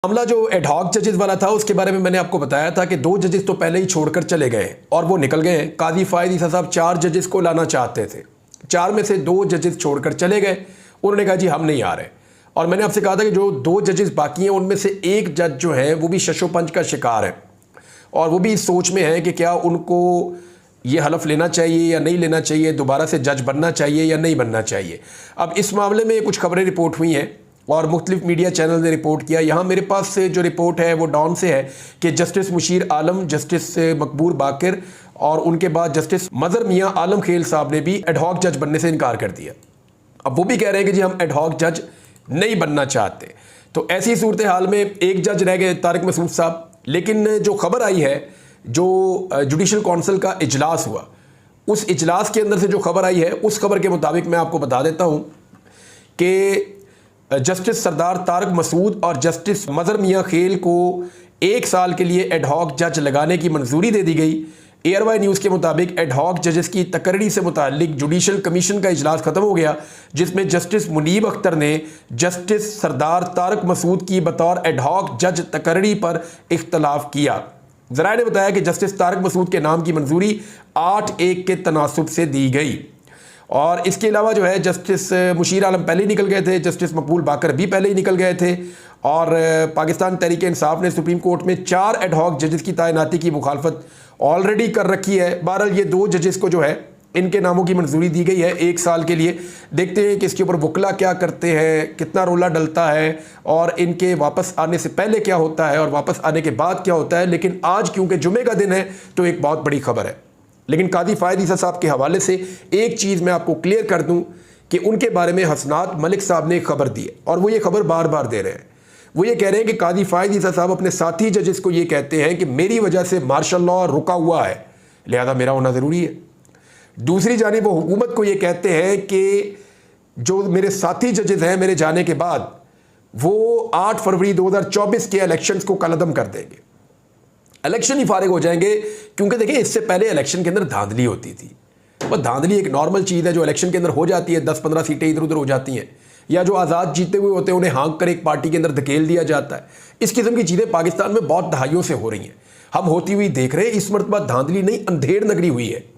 मामला जो एडहॉक जजेस वाला था उसके बारे में मैंने आपको बताया था कि 2 जजेस तो पहले ही छोड़कर चले गए और वो निकल गए। काजी फायद ईसा साहब 4 जजेस को लाना चाहते थे, 4 में से 2 जजेस छोड़कर चले गए। उन्होंने कहा जी हम नहीं आ रहे। और मैंने आपसे कहा था कि जो 2 जजेस बाकी हैं उनमें से एक जज जो है वो भी शशोपंच का शिकार है और वो भी इस सोच में है कि क्या उनको ये हलफ लेना चाहिए या नहीं लेना चाहिए, दोबारा से जज बनना चाहिए या नहीं बनना चाहिए। अब इस मामले में कुछ खबरें रिपोर्ट हुई हैं और मुख्तलिफ मीडिया चैनल ने रिपोर्ट किया। यहाँ मेरे पास से जो रिपोर्ट है वो डॉन से है कि जस्टिस मुशीर आलम, जस्टिस मकबूल बाकिर और उनके बाद जस्टिस मजहर मियाँ आलम खेल साहब ने भी एडहॉक जज बनने से इनकार कर दिया। अब वो भी कह रहे हैं कि जी हम एडहॉक जज नहीं बनना चाहते। तो ऐसी सूरत हाल में एक जज रह गए तारिक मसूद साहब। लेकिन जो खबर आई है, जो जुडिशल काउंसिल का इजलास हुआ, उस इजलास के अंदर से जो खबर आई है उस खबर के मुताबिक मैं आपको बता देता हूँ कि जस्टिस सरदार तारिक मसूद और जस्टिस मजहर मियाँ खेल को 1 साल के लिए एडहॉक जज लगाने की मंजूरी दे दी गई। एयरवाई न्यूज़ के मुताबिक एडहॉक जजेस की तकर्री से मुतालिक जुडिशल कमीशन का इजलास ख़त्म हो गया, जिसमें जस्टिस मुनीब अख्तर ने जस्टिस सरदार तारिक मसूद की बतौर एडहॉक जज तकर्री पर इख्तलाफ किया। ज़राए ने बताया कि जस्टिस तारिक मसूद के नाम की मंजूरी 8-1 के तनासुब से दी गई। और इसके अलावा जो है जस्टिस मुशीर आलम पहले ही निकल गए थे, जस्टिस मकबूल बाकर भी पहले ही निकल गए थे और पाकिस्तान तहरीक इंसाफ ने सुप्रीम कोर्ट में 4 एडहॉक जजेस की तैनाती की मुखालफत ऑलरेडी कर रखी है। बहरहाल ये 2 जजेस को जो है इनके नामों की मंजूरी दी गई है 1 साल के लिए। देखते हैं कि इसके ऊपर वकला क्या करते हैं, कितना रोला डलता है और इनके वापस आने से पहले क्या होता है और वापस आने के बाद क्या होता है। लेकिन आज क्योंकि जुमे का दिन है तो एक बहुत बड़ी खबर है। लेकिन काजी फायद ईसा साहब के हवाले से एक चीज़ मैं आपको क्लियर कर दूं कि उनके बारे में हसनात मलिक साहब ने एक खबर दी है और वो ये खबर बार बार दे रहे हैं। वो ये कह रहे हैं कि काजी फायद ईसा साहब अपने साथी जजेस को ये कहते हैं कि मेरी वजह से मार्शल लॉ रुका हुआ है, लिहाजा मेरा होना ज़रूरी है। दूसरी जानिब वो हुकूमत को ये कहते हैं कि जो मेरे साथी जजेस हैं मेरे जाने के बाद वो 8 फरवरी 2024 के इलेक्शंस को कलअदम कर देंगे, इलेक्शन ही फारिग हो जाएंगे। क्योंकि देखिए इससे पहले इलेक्शन के अंदर धांधली होती थी। वह धांधली एक नॉर्मल चीज़ है जो इलेक्शन के अंदर हो जाती है, 10-15 सीटें इधर उधर हो जाती हैं या जो आज़ाद जीते हुए होते हैं उन्हें हाँक कर एक पार्टी के अंदर धकेल दिया जाता है। इस किस्म की चीज़ें पाकिस्तान में बहुत दहाइयों से हो रही हैं, हम होती हुई देख रहे हैं। इस मरतबा धांधली नहीं अंधेर नगरी हुई है।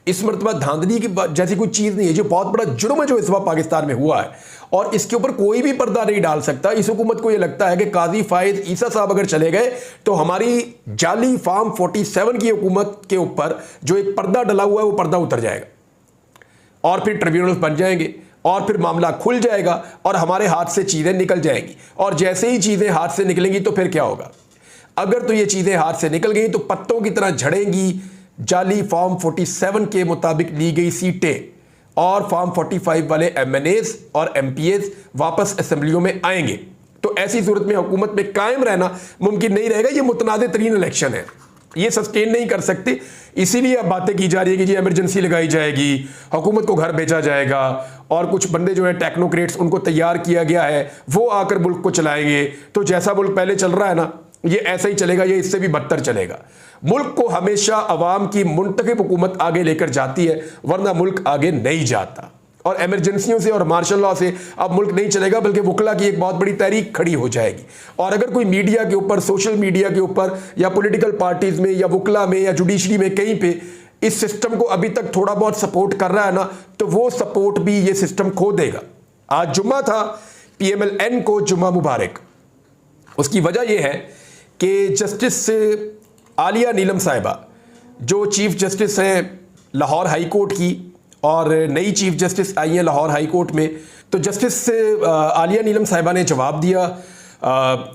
इस मरतबा धांधली की जैसी कोई चीज़ नहीं है। जो बहुत बड़ा जुर्म है जो इस वक्त पाकिस्तान में हुआ है और इसके ऊपर कोई भी पर्दा नहीं डाल सकता। इस हुकूमत को यह लगता है कि काजी फायद ईसा साहब अगर चले गए तो हमारी जाली फार्म 47 की हुकूमत के ऊपर जो एक पर्दा डला हुआ है वो पर्दा उतर जाएगा और फिर ट्रिब्यूनल बन जाएंगे और फिर मामला खुल जाएगा और हमारे हाथ से चीज़ें निकल जाएंगी। और जैसे ही चीज़ें हाथ से निकलेंगी तो फिर क्या होगा? अगर तो ये चीज़ें हाथ से निकल गई तो पत्तों की तरह झड़ेंगी। जाली फॉर्म 47 के मुताबिक ली गई सीटें और फॉर्म 45 वाले MNAs और MPAs वापस असेंबलियों में आएंगे। तो ऐसी सूरत में हुकूमत में कायम रहना मुमकिन नहीं रहेगा। ये मुतनाज़ तरीन इलेक्शन है, ये सस्टेन नहीं कर सकते। इसीलिए अब बातें की जा रही है कि जी इमरजेंसी लगाई जाएगी, हुकूमत को घर भेजा जाएगा और कुछ बंदे जो है टेक्नोक्रेट्स उनको तैयार किया गया है वो आकर मुल्क को चलाएंगे। तो जैसा मुल्क पहले चल रहा है ना ये ऐसा ही चलेगा, ये इससे भी बदतर चलेगा। मुल्क को हमेशा अवाम की मुंतखब हुकूमत आगे लेकर जाती है, वरना मुल्क आगे नहीं जाता। और इमरजेंसियों से और मार्शल लॉ से अब मुल्क नहीं चलेगा, बल्कि वकला की एक बहुत बड़ी तहरीक खड़ी हो जाएगी। और अगर कोई मीडिया के ऊपर, सोशल मीडिया के ऊपर या पॉलिटिकल पार्टीज में या वकला में या जुडिशरी में कहीं पे इस सिस्टम को अभी तक थोड़ा बहुत सपोर्ट कर रहा है ना, तो वो सपोर्ट भी ये सिस्टम खो देगा। आज जुम्मा था, PMLN को जुम्मा मुबारक। उसकी वजह यह है कि जस्टिस आलिया नीलम साहिबा जो चीफ जस्टिस हैं लाहौर हाई कोर्ट की और नई चीफ जस्टिस आई हैं लाहौर हाई कोर्ट में, तो जस्टिस आलिया नीलम साहिबा ने जवाब दिया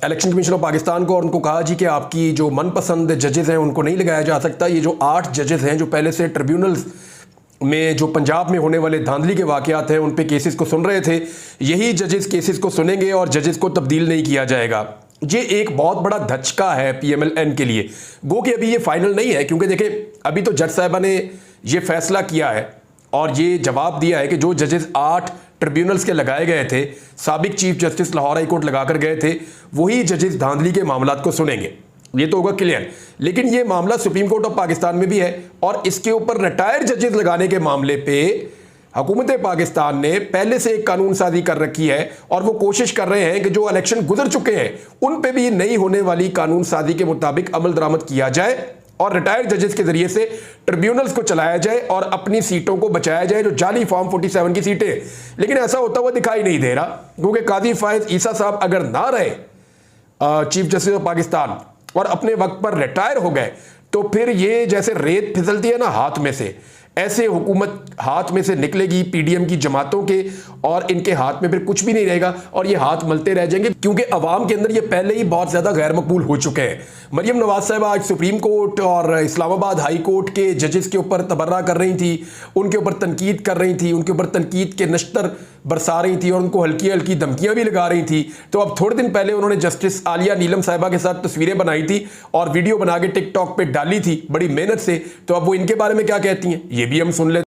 इलेक्शन कमीशन ऑफ पाकिस्तान को और उनको कहा जी कि आपकी जो मनपसंद जजेस हैं उनको नहीं लगाया जा सकता। ये जो 8 जजेस हैं जो पहले से ट्रिब्यूनल्स में जो पंजाब में होने वाले धांधली के वाक़यात हैं उन पे केसेस को सुन रहे थे, यही जजेस केसेस को सुनेंगे और जजेस को तब्दील नहीं किया जाएगा। ये एक बहुत बड़ा धचका है PMLN के लिए। गो कि अभी ये फाइनल नहीं है, क्योंकि देखें अभी तो जज साहिबा ने ये फैसला किया है और ये जवाब दिया है कि जो जजेस 8 ट्रिब्यूनल्स के लगाए गए थे, साबिक chief justice Lahore high court लगाकर गए थे, वही जजेस धांधली के मामलात को सुनेंगे। ये तो होगा क्लियर। लेकिन ये मामला सुप्रीम कोर्ट ऑफ पाकिस्तान में भी है और इसके ऊपर रिटायर्ड जजेस लगाने के मामले पे हुकूमत पाकिस्तान ने पहले से एक कानून साजी कर रखी है और वो कोशिश कर रहे हैं कि जो इलेक्शन गुजर चुके हैं उन पे भी नई होने वाली कानून साजी के मुताबिक अमल दरामद किया जाए और रिटायर्ड जजेस के जरिए से ट्रिब्यूनल्स को चलाया जाए और अपनी सीटों को बचाया जाए, जो जाली फॉर्म 47 की सीटें। लेकिन ऐसा होता हुआ दिखाई नहीं दे रहा, क्योंकि काजी फायज ईसा साहब अगर ना रहे चीफ जस्टिस ऑफ पाकिस्तान और अपने वक्त पर रिटायर हो गए, तो फिर ये जैसे रेत फिसलती है ना हाथ में से, ऐसे हुकूमत हाथ में से निकलेगी पीडीएम की जमातों के, और इनके हाथ में फिर कुछ भी नहीं रहेगा और ये हाथ मलते रह जाएंगे, क्योंकि अवाम के अंदर ये पहले ही बहुत ज़्यादा गैर मकबूल हो चुके हैं। मरियम नवाज साहब आज सुप्रीम कोर्ट और इस्लामाबाद हाई कोर्ट के जजेस के ऊपर तबर्रा कर रही थी, उनके ऊपर तनकीद कर रही थी, उनके ऊपर तनकीद के नश्तर बरसा रही थी और उनको हल्की हल्की धमकियां भी लगा रही थी। तो अब थोड़े दिन पहले उन्होंने जस्टिस आलिया नीलम साहिबा के साथ तस्वीरें बनाई थी और वीडियो बना के टिकटॉक पे डाली थी बड़ी मेहनत से। तो अब वो इनके बारे में क्या कहती हैं, ये भी हम सुन लेते हैं।